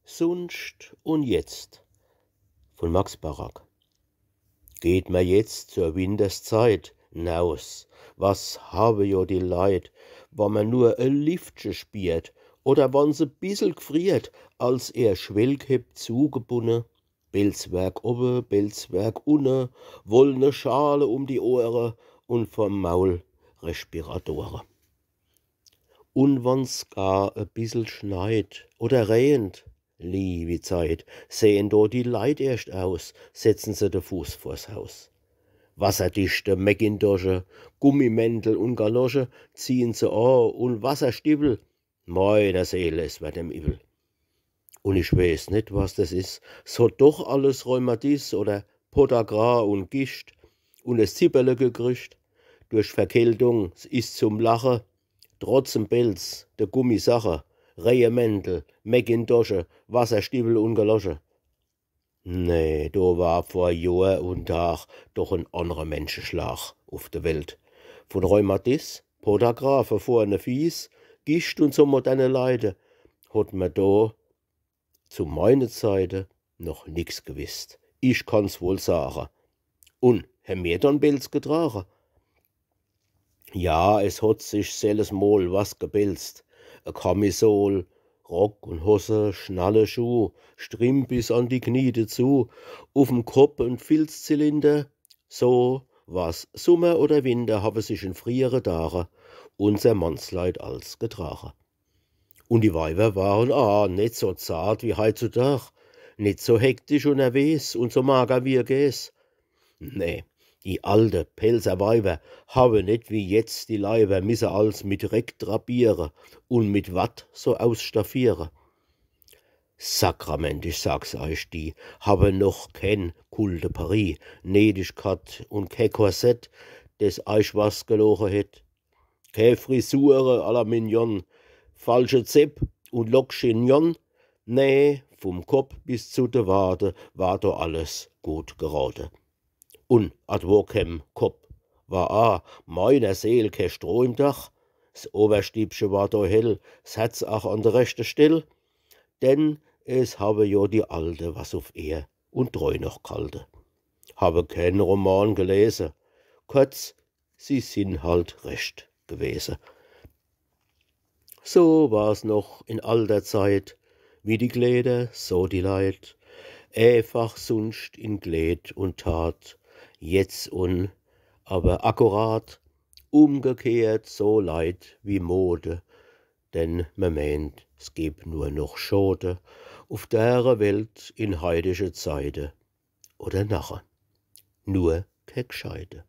Sunst und jetzt von Max Barak. Geht mir jetzt zur Winterszeit naus, was habe jo die Leid, wann man nur e Liftche spiert oder wann se bissel gfriert, als er Schwelg hebt zugebunne, Pelzwerk obe, Pelzwerk unne, wollne Schale um die Ohre und vom Maul Respiratore. Und wann's gar e bissel schneit oder regnet, liebe Zeit, sehen do die Leid erst aus, setzen se de Fuß vors Haus. Wasserdichte Mäckintosche, Gummimäntel und Galosche ziehen se an und Wasserstiefel, meine Seele, es wird dem übel. Und ich weiß nicht, was das ist, so doch alles Rheumatis oder Podagra und Gischt und es Zipperle gekriegt, durch Verkältung, es ist zum Lachen, trotzem Pelz, der Gummisache, Regiemäntel, Mäckintosche, Wasserstiefel und Galosche. Nee, do war vor Jahr und Tag doch ein anderer Menschenschlag auf der Welt. Von Rheumatis, Podagra, verfrorene Fies, Gischt und so moderne Leide, hat man da zu meiner Zeite noch nix gewisst. Ich kann's wohl sagen. Und haben wir dann Pelz getragen? Ja, es hat sich selles Mal was gebelzt. A Kamisol, Rock und Hose, Schnalle Schuh, Strimp bis an die Knie dazu, auf'm Kopf ein Filzzylinder. So was Sommer oder Winter habe sich in frühere Tage unser Mannsleid als getragen. Und die Weiber waren nicht so zart wie heutzutage, nicht so hektisch und nervös und so mager wie Gäs. Nee, die alte Pelzerweiber haben nicht wie jetzt die Leiber misse als mit Reck drapieren und mit Watt so ausstaffieren. Sakrament, ich sag's euch, die haben noch kein Cul de Paris, Nedigkeit und kein Korsett, das euch was gelogen het. Keine Frisure à la Mignon, falsche Zepp und Lockchignon. Nee, vom Kopf bis zu de Wade war do alles gut geraten. Und ad wokem Kopf war meiner Seel kein Stroh im Dach, s Oberstiebsche war do hell, s Herz auch an der rechten Stell, denn es habe jo die Alte was auf er und treu noch kalte. Habe keinen Roman gelesen, kurz, sie sind halt recht gewesen. So war's noch in alter Zeit, wie die Kleider, so die Leid, einfach sunst in Gled und Tat, jetzt aber akkurat, umgekehrt so leid wie Mode, denn man meint, es gibt nur noch Schote auf der Welt in heidische Zeite oder nachher, nur kein Gescheite.